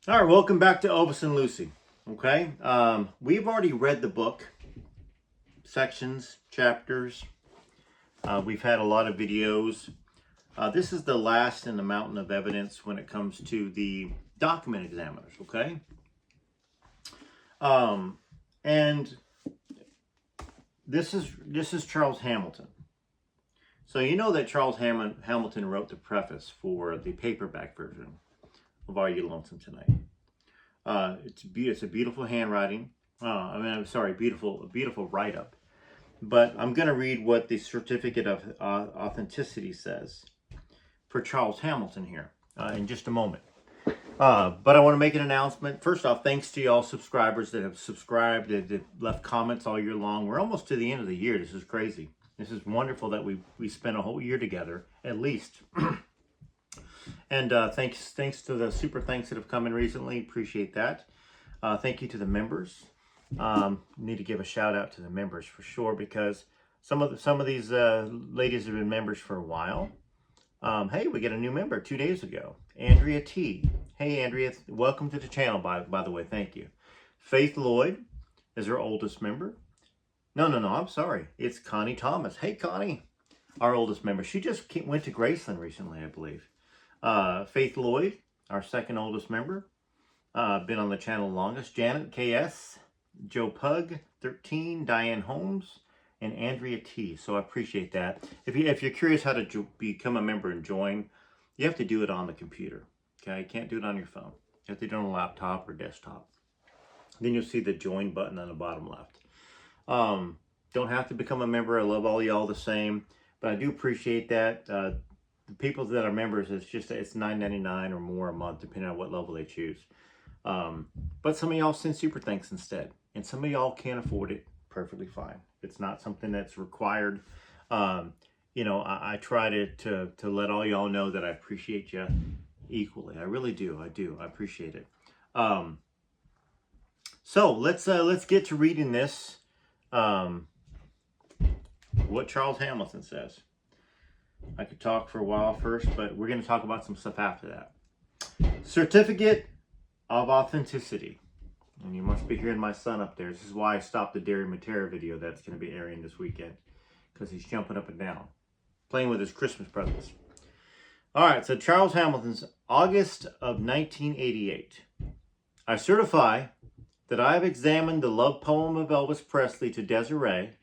All right, welcome back to Elvis and Lucy. Okay, we've already read the book, sections, chapters. We've had a lot of videos. This is the last in the mountain of evidence when it comes to the document examiners. Okay, and this is Charles Hamilton. So you know that Charles Hamilton wrote the preface for the paperback version of Are You Lonesome Tonight? It's a beautiful handwriting. I'm sorry, beautiful write-up. But I'm going to read what the certificate of authenticity says for Charles Hamilton here in just a moment. But I want to make an announcement. First off, thanks to y'all subscribers that have subscribed, that left comments all year long. We're almost to the end of the year. This is crazy. This is wonderful that we spent a whole year together, at least. And thanks to the super thanks that have come in recently. Appreciate that. Thank you to the members. Need to give a shout out to the members for sure, because some of these ladies have been members for a while. Hey, we get a new member 2 days ago, Andrea T. Hey, Andrea, welcome to the channel. By the way, thank you. Faith Lloyd is our oldest member. No, I'm sorry. It's Connie Thomas. Hey, Connie, our oldest member. She just went to Graceland recently, I believe. Faith Lloyd, our second oldest member. Been on the channel longest. Janet KS, Joe Pug, 13, Diane Holmes, and Andrea T. So I appreciate that. If you're curious how to become a member and join, you have to do it on the computer. Okay, you can't do it on your phone. You have to do it on a laptop or desktop. Then you'll see the join button on the bottom left. Don't have to become a member. I love all y'all the same, but I do appreciate that. The people that are members, it's $9.99 or more a month, depending on what level they choose. But some of y'all send super thanks instead, and some of y'all can't afford it. Perfectly fine. It's not something that's required. I try to let all y'all know that I appreciate you equally. I really do. I appreciate it. So let's get to reading this. What Charles Hamilton says. I could talk for a while first, but we're going to talk about some stuff after that. Certificate of authenticity. And you must be hearing my son up there. This is why I stopped the Derry Matera video that's going to be airing this weekend, because he's jumping up and down, playing with his Christmas presents. All right, so Charles Hamilton's August of 1988. I certify that I have examined the love poem of Elvis Presley to Desiree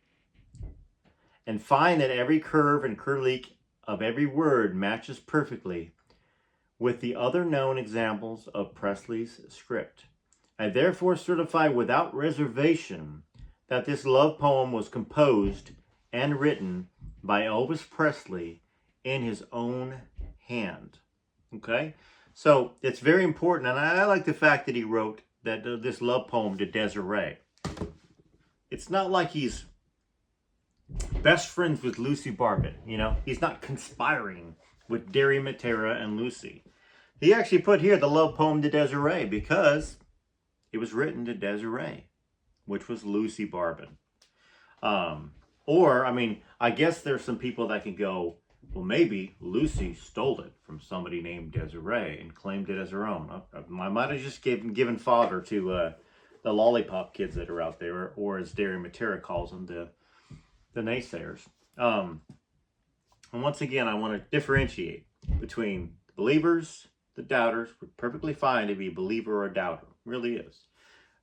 and find that every curve and curlique of every word matches perfectly with the other known examples of Presley's script. I therefore certify without reservation that this love poem was composed and written by Elvis Presley in his own hand. Okay? So it's very important, and I like the fact that he wrote this love poem to Desiree. It's not like he's best friends with Lucy Barbett, you know? He's not conspiring with Derry Matera and Lucy. He actually put here the love poem to Desiree because it was written to Desiree, which was Lucy Barbett. I guess there's some people that can go, well, maybe Lucy stole it from somebody named Desiree and claimed it as her own. I might have just given fodder to the lollipop kids that are out there, or as Derry Matera calls them, the naysayers. And once again, I want to differentiate between believers, the doubters. We're perfectly fine to be a believer or a doubter. It really is.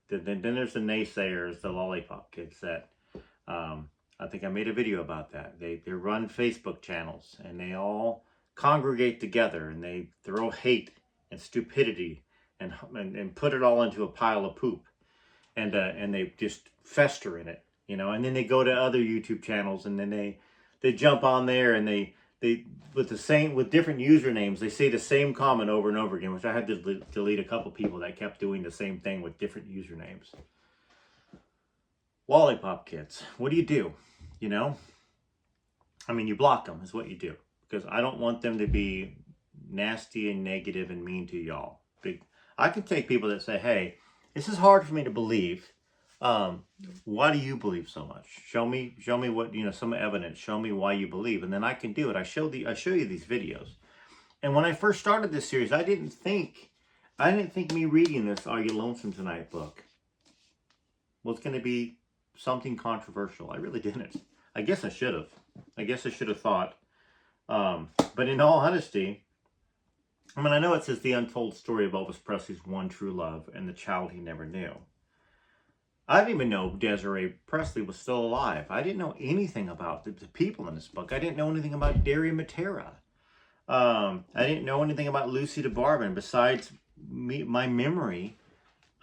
Then there's the naysayers, the lollipop kids that I think I made a video about that. They run Facebook channels and they all congregate together and they throw hate and stupidity and put it all into a pile of poop, and they just fester in it, you know. And then they go to other YouTube channels and then they jump on there and they with different usernames, they say the same comment over and over again, which I had to delete a couple people that kept doing the same thing with different usernames. Lollipop kids, what do? You know? I mean, you block them is what you do, because I don't want them to be nasty and negative and mean to y'all. I can take people that say, hey, this is hard for me to believe. Why do you believe so much? Show me what, some evidence. Show me why you believe, and then I can do it. I show you these videos. And when I first started this series, I didn't think I didn't think me reading this Are You Lonesome Tonight book was going to be something controversial. I really didn't. I guess I should have. I guess I should have thought. But in all honesty, I mean, I know it says the untold story of Elvis Presley's one true love and the child he never knew. I didn't even know Desiree Presley was still alive. I didn't know anything about the people in this book. I didn't know anything about Derry Matera. I didn't know anything about Lucy DeBarban besides my memory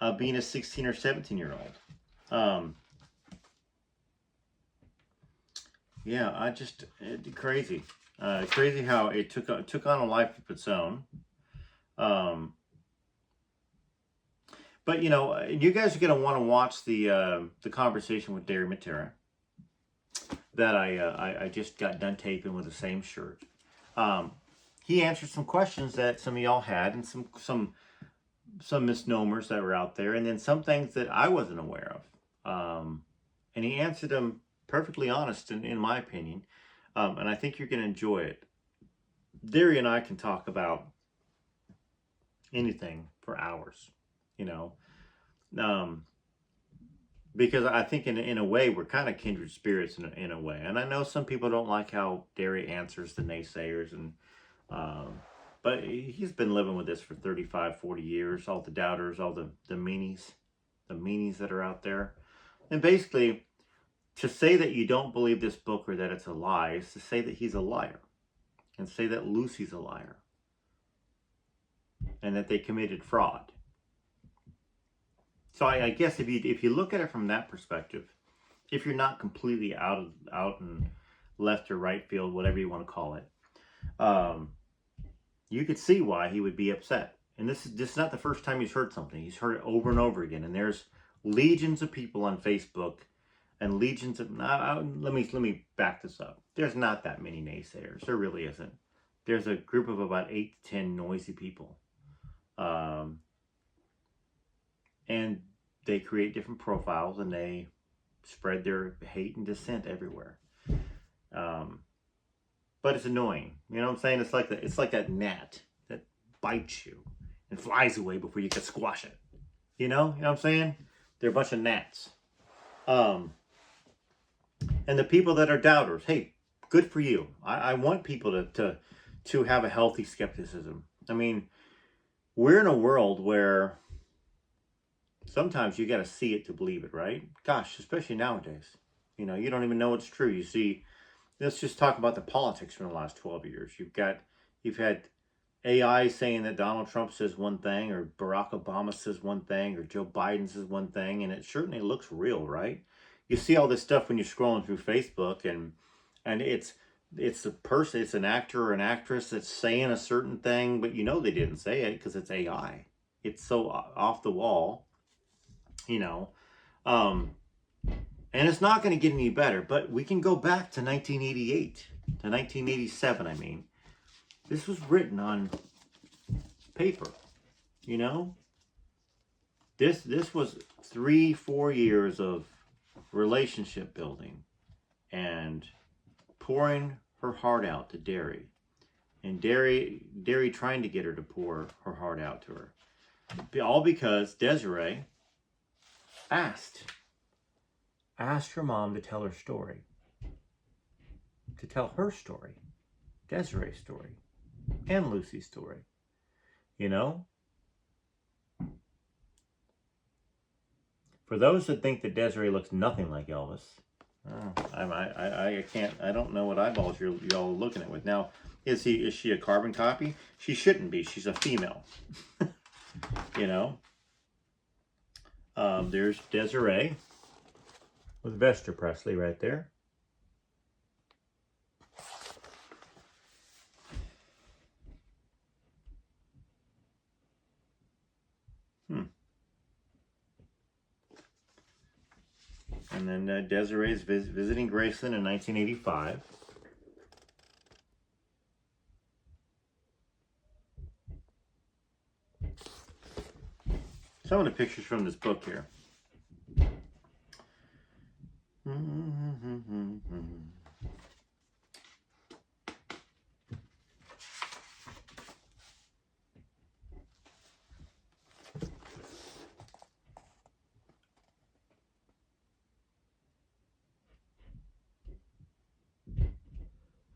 of being a 16 or 17-year-old. Yeah, crazy. Crazy how it took on a life of its own. But you know, you guys are going to want to watch the conversation with Derry Matera that I just got done taping with the same shirt. He answered some questions that some of y'all had, and some misnomers that were out there, and then some things that I wasn't aware of. And he answered them perfectly honest, in my opinion. And I think you're going to enjoy it. Derry and I can talk about anything for hours, you know. Because I think in a way we're kind of kindred spirits in a way. And I know some people don't like how Derry answers the naysayers, and but he's been living with this for 35, 40 years. All the doubters, all the meanies that are out there. And basically, to say that you don't believe this book or that it's a lie is to say that he's a liar, and say that Lucy's a liar, and that they committed fraud. So I guess if you look at it from that perspective, if you're not completely out and left or right field, whatever you want to call it, you could see why he would be upset. And this is not the first time he's heard something. He's heard it over and over again. And there's legions of people on Facebook, and legions of let me back this up. There's not that many naysayers. There really isn't. There's a group of about 8 to 10 noisy people. And they create different profiles, and they spread their hate and dissent everywhere. But it's annoying. You know what I'm saying? It's like that gnat that bites you and flies away before you can squash it. You know what I'm saying? They're a bunch of gnats. And the people that are doubters, hey, good for you. I want people to have a healthy skepticism. I mean, we're in a world where sometimes you got to see it to believe it, right? Gosh, especially nowadays. You know, you don't even know it's true. You see, let's just talk about the politics from the last 12 years. You've had AI saying that Donald Trump says one thing, or Barack Obama says one thing, or Joe Biden says one thing, and it certainly looks real, right? You see all this stuff when you're scrolling through Facebook, and it's a person, it's an actor or an actress that's saying a certain thing, but you know they didn't say it because it's AI. It's so off the wall, you know. And it's not going to get any better, but we can go back to 1988, to 1987, I mean. This was written on paper, you know. This was 3-4 years of relationship building and pouring her heart out to Derry. And Derry trying to get her to pour her heart out to her. All because Desiree asked her mom to tell her story. To tell her story. Desiree's story. And Lucy's story. You know? For those that think that Desiree looks nothing like Elvis, I don't know what eyeballs y'all are looking at with. Now, is she a carbon copy? She shouldn't be. She's a female. You know? There's Desiree with Vester Presley right there. And then Desiree is visiting Graceland in 1985. Some of the pictures from this book here.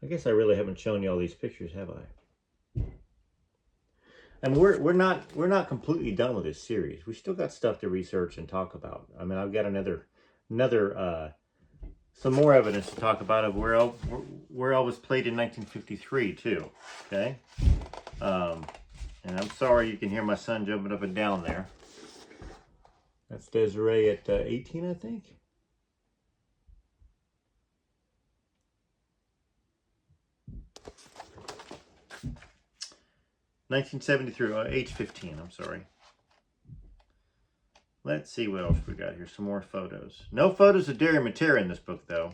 guess I really haven't shown you all these pictures, have I? And we're not completely done with this series. We still got stuff to research and talk about. I mean, I've got some more evidence to talk about of where Elvis played in 1953 too. Okay, and I'm sorry you can hear my son jumping up and down there. That's Desiree at 18, I think. (1973), age 15, I'm sorry. Let's see what else we got here. Some more photos. No photos of Derry Matera in this book, though.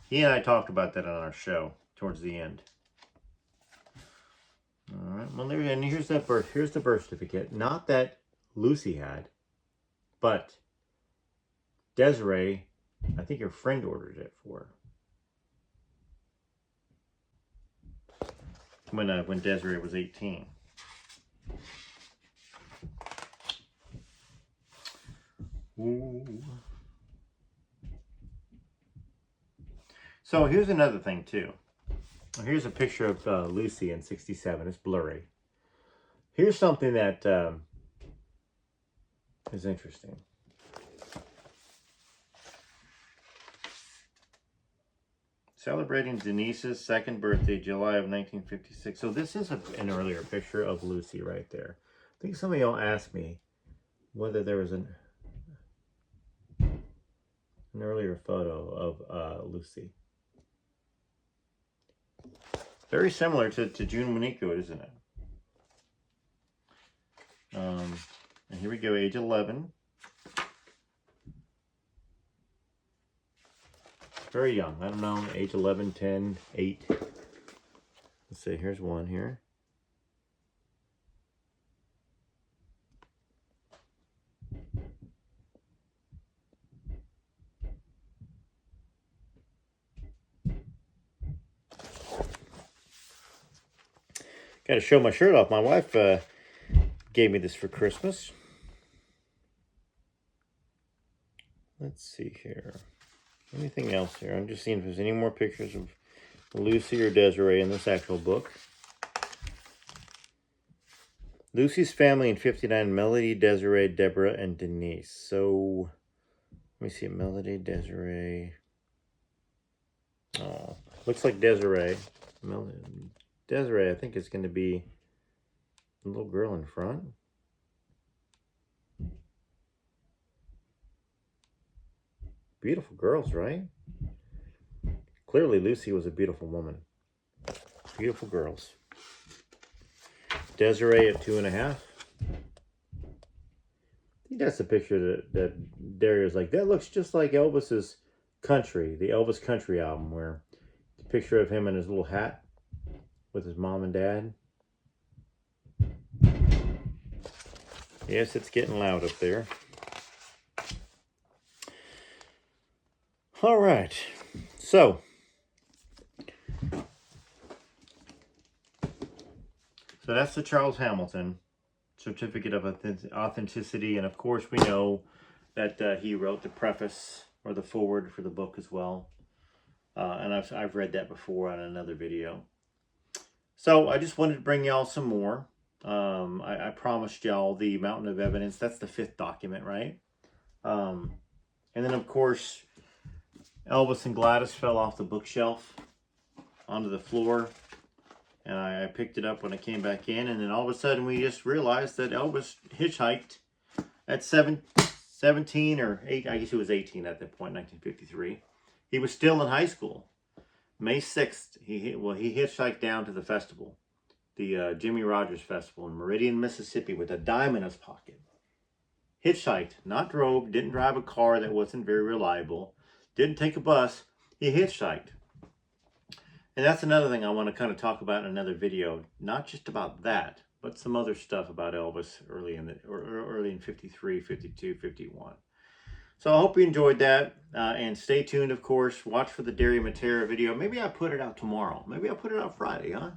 He and I talked about that on our show towards the end. All right, well, here's the birth certificate. Not that Lucy had, but Desiree, I think her friend ordered it for her when Desiree was 18. Ooh. So here's another thing too. Here's a picture of Lucy in '67. It's blurry. Here's something that is interesting. Celebrating Denise's second birthday, July of 1956. So this is an earlier picture of Lucy right there. I think some of y'all asked me whether there was an earlier photo of Lucy. Very similar to June Winiko, isn't it? And here we go, age 11. Very young. I don't know, age 11, 10, 8. Let's see, here's one here. Got to show my shirt off. My wife gave me this for Christmas. Let's see here. Anything else here? I'm just seeing if there's any more pictures of Lucy or Desiree in this actual book. Lucy's family in '59, Melody, Desiree, Deborah, and Denise. So, let me see. Melody, Desiree. Oh, looks like Desiree. Desiree, I think it's going to be the little girl in front. Beautiful girls, right? Clearly, Lucy was a beautiful woman. Beautiful girls. Desiree at 2.5. I think that's the picture that Derry was like, that looks just like Elvis's Country, the Elvis Country album, where the picture of him in his little hat with his mom and dad. Yes, it's getting loud up there. All right, so that's the Charles Hamilton Certificate of Authenticity, and of course we know that he wrote the preface or the foreword for the book as well, and I've read that before on another video. So I just wanted to bring y'all some more. I promised y'all the Mountain of Evidence. That's the 5th document, right? And then of course, Elvis and Gladys fell off the bookshelf onto the floor, and I picked it up when I came back in, and then all of a sudden we just realized that Elvis hitchhiked at 17 or 8, I guess he was 18 at that point, 1953. He was still in high school. May 6th, he hitchhiked down to the festival, the Jimmy Rogers Festival in Meridian, Mississippi, with a dime in his pocket. Hitchhiked, not drove, didn't drive a car that wasn't very reliable, didn't take a bus, he hitchhiked. And that's another thing I want to kind of talk about in another video, not just about that, but some other stuff about Elvis early in 53, 52, 51. So I hope you enjoyed that, and stay tuned, of course. Watch for the Derry Matera video. Maybe I'll put it out tomorrow. Maybe I'll put it out Friday, huh?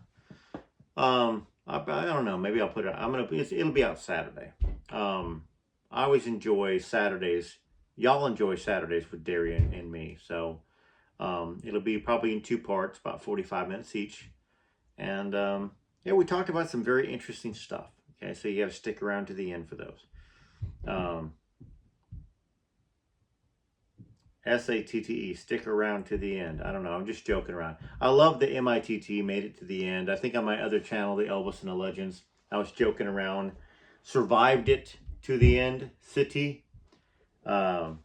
I don't know. Maybe I'll put it out. It'll be out Saturday. I always enjoy Saturdays. Y'all enjoy Saturdays with Derry and me. So It'll be probably in 2 parts, about 45 minutes each. And yeah, we talked about some very interesting stuff. Okay, so you have to stick around to the end for those. SATTE, stick around to the end. I don't know, I'm just joking around. I love the MITT, made it to the end. I think on my other channel, the Elvis and the Legends, I was joking around. Survived it to the end, City. All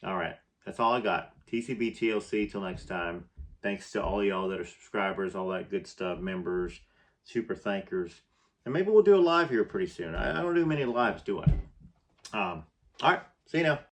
right, that's all I got. TCB TLC, till next time. Thanks to all y'all that are subscribers, all that good stuff, members, super thankers. And maybe we'll do a live here pretty soon. I don't do many lives, do I? All right, see you now.